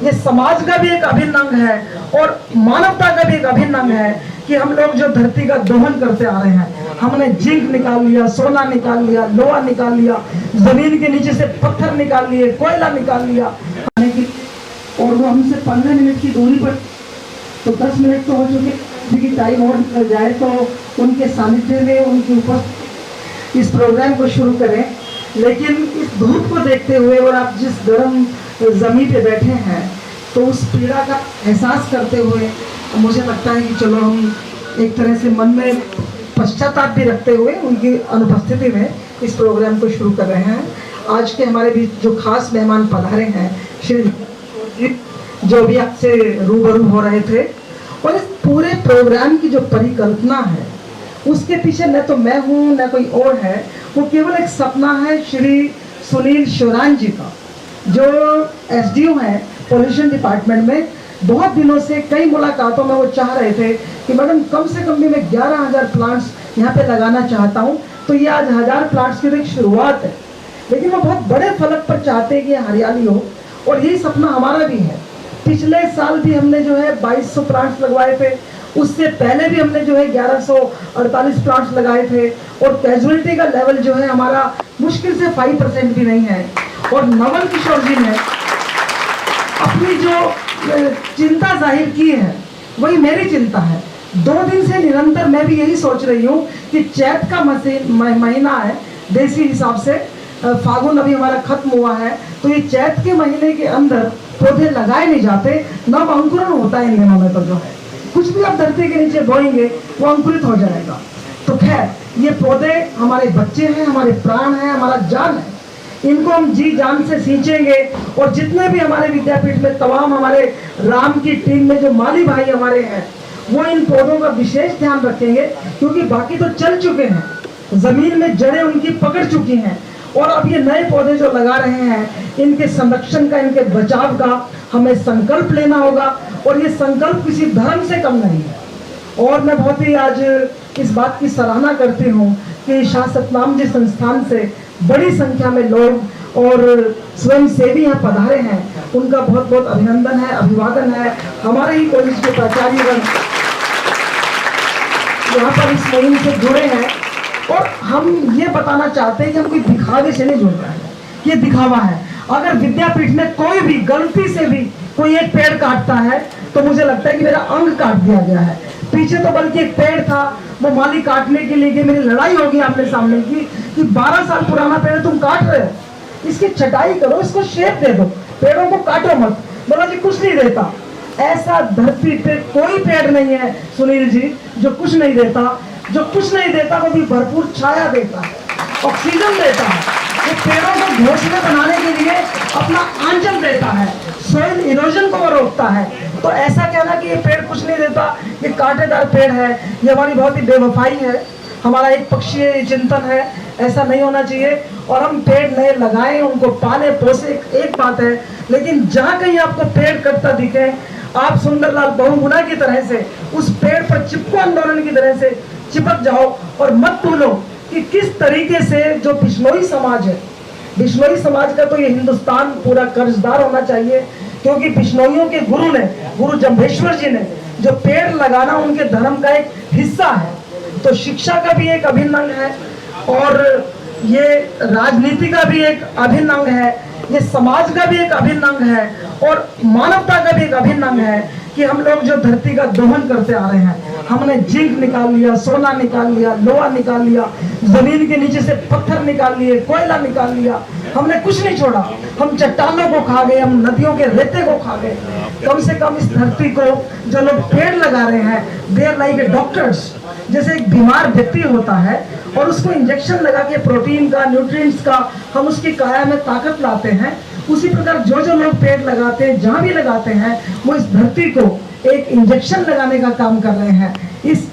ये समाज का भी एक अभिन्न अंग है और मानवता का भी एक अभिन्न अंग है कि हम लोग जो धरती का दोहन करते आ रहे हैं, हमने जिंक निकाल लिया, सोना निकाल लिया, लोहा निकाल लिया, जमीन के नीचे से पत्थर निकाल लिए, कोयला निकाल लिया, और वो हमसे 15 मिनट की दूरी पर, तो 10 मिनट तो हो चुके, कि टाइम और निकल जाए तो उनके सानिध्य में उनके ऊपर इस प्रोग्राम को शुरू करें। लेकिन इस धूप को देखते हुए और आप जिस गर्म जमीन पे बैठे हैं, तो उस पीड़ा का एहसास करते हुए मुझे लगता है कि चलो हम एक तरह से मन में पश्चाताप भी रखते हुए उनकी अनुपस्थिति में इस प्रोग्राम को शुरू कर रहे हैं। आज के हमारे बीच जो खास मेहमान पधारे हैं, श्री जो भी आपसे रूबरू हो रहे थे, और इस पूरे प्रोग्राम की जो परिकल्पना है उसके पीछे न तो मैं हूँ न कोई और है, वो केवल एक सपना है श्री सुनील शोरान जी का, जो एसडीओ हैं पोल्यूशन डिपार्टमेंट में। बहुत दिनों से कई मुलाकातों में वो चाह रहे थे कि मैडम कम से कम भी मैं 11,000 प्लांट्स यहाँ पे लगाना चाहता हूँ। तो ये आज 1000 प्लांट्स की एक शुरुआत है, लेकिन वो बहुत बड़े फलक पर चाहते हैं कि हरियाली हो, और यही सपना हमारा भी है। पिछले साल भी हमने जो है 2200 प्लांट्स लगवाए थे, उससे पहले भी हमने जो है 1148 प्लांट्स लगाए थे, और कैजुअलिटी का लेवल जो है हमारा मुश्किल से 5% भी नहीं है। और नवल किशोर जी ने अपनी जो चिंता जाहिर की है वही मेरी चिंता है। 2 दिन से निरंतर मैं भी यही सोच रही हूँ कि चैत का महीना है देसी हिसाब से, फागुन अभी हमारा खत्म हुआ है, तो ये चैत के महीने के अंदर पौधे लगाए नहीं जाते, नव अंकुरण होता है इन दिनों में। तो जो है कुछ भी आप धरती के नीचे बोएंगे वो अंकुरित हो जाएगा। तो खैर, ये पौधे हमारे बच्चे हैं, हमारे प्राण हैं, हमारा जान है, इनको हम जी जान से सींचेंगे। और जितने भी हमारे विद्यापीठ में तमाम हमारे राम की टीम में जो माली भाई हमारे हैं, वो इन पौधों का विशेष ध्यान रखेंगे, क्योंकि बाकी तो चल चुके हैं, जमीन में जड़ें उनकी पकड़ चुकी हैं, और अब ये नए पौधे जो लगा रहे हैं, इनके संरक्षण का, इनके बचाव का हमें संकल्प लेना होगा, और ये संकल्प किसी धर्म से कम नहीं है। और मैं बहुत ही आज इस बात की सराहना करती हूँ कि शाह सतनाम जी संस्थान से बड़ी संख्या में लोग और स्वयं सेवी यहाँ पधारे हैं, उनका बहुत बहुत अभिनंदन है, अभिवादन है। हमारे ही कॉलेज के प्राचार्यगण यहाँ पर इस मुहिम से जुड़े हैं, और हम ये बताना चाहते हैं कि हम कोई दिखावे से नहीं जुड़ रहे हैं, ये दिखावा है। अगर विद्यापीठ में कोई भी गलती से भी कोई एक पेड़ काटता है, तो मुझे लगता है कि मेरा अंग काट दिया गया है। पीछे तो बल्कि एक पेड़ था, वो माली काटने के लिए मेरी लड़ाई होगी आपने सामने की कि 12 साल पुराना पेड़ तुम काट रहे हो, इसकी छटाई करो, इसको शेप दे दो, पेड़ों को काटो मत। बोला जी कुछ नहीं देता। ऐसा धरती पे कोई पेड़ नहीं है सुनील जी जो कुछ नहीं देता। जो कुछ नहीं देता वो भी भरपूर छाया देता है, ऑक्सीजन देता है, वो पेड़ों को घोंसले बनाने के लिए अपना आंचल देता है, सोइल इरोजन को वो रोकता है। तो ऐसा कहना कि ये पेड़ कुछ नहीं देता, ये कांटेदार पेड़ है, ये हमारी बहुत ही बेवफाई है, हमारा एक पक्षीय चिंतन है, ऐसा नहीं होना चाहिए। और हम पेड़ नए लगाएं, उनको पाले पोसे, एक बात है, लेकिन जहाँ कहीं आपको पेड़ कटता दिखे, आप सुंदरलाल बहुगुणा की तरह से उस पेड़ पर चिपको आंदोलन की तरह से चिपक जाओ, और मत भूलो कि किस तरीके से जो बिश्नोई समाज है, बिश्नोई समाज का तो ये हिंदुस्तान पूरा कर्जदार होना चाहिए, क्योंकि बिश्नोइयों के गुरु ने, गुरु जम्भेश्वर जी ने, जो पेड़ लगाना उनके धर्म का एक हिस्सा है। तो शिक्षा का भी एक अभिन्न अंग है, और ये राजनीति का भी एक अभिन्न अंग है, ये समाज का भी एक अभिन्न अंग है, और मानवता का भी एक अभिन्न अंग है कि हम लोग जो धरती का दोहन करते आ रहे हैं, हमने जिंक निकाल लिया, सोना निकाल लिया, लोहा निकाल लिया, जमीन के नीचे से पत्थर निकाल लिए, कोयला निकाल लिया, हमने कुछ नहीं छोड़ा। हम चट्टानों को खा गए, हम नदियों के रेते को खा गए। कम से कम इस धरती को जो लोग पेड़ लगा रहे हैं, they are like a doctors. जैसे एक बीमार व्यक्ति होता है और उसको इंजेक्शन लगा के प्रोटीन का, न्यूट्रिएंट्स का हम उसकी काया में ताकत लाते हैं, उसी प्रकार जो जो लोग पेड़ लगाते हैं, जहाँ भी लगाते हैं, वो इस धरती को एक इंजेक्शन लगाने का काम कर रहे हैं। इस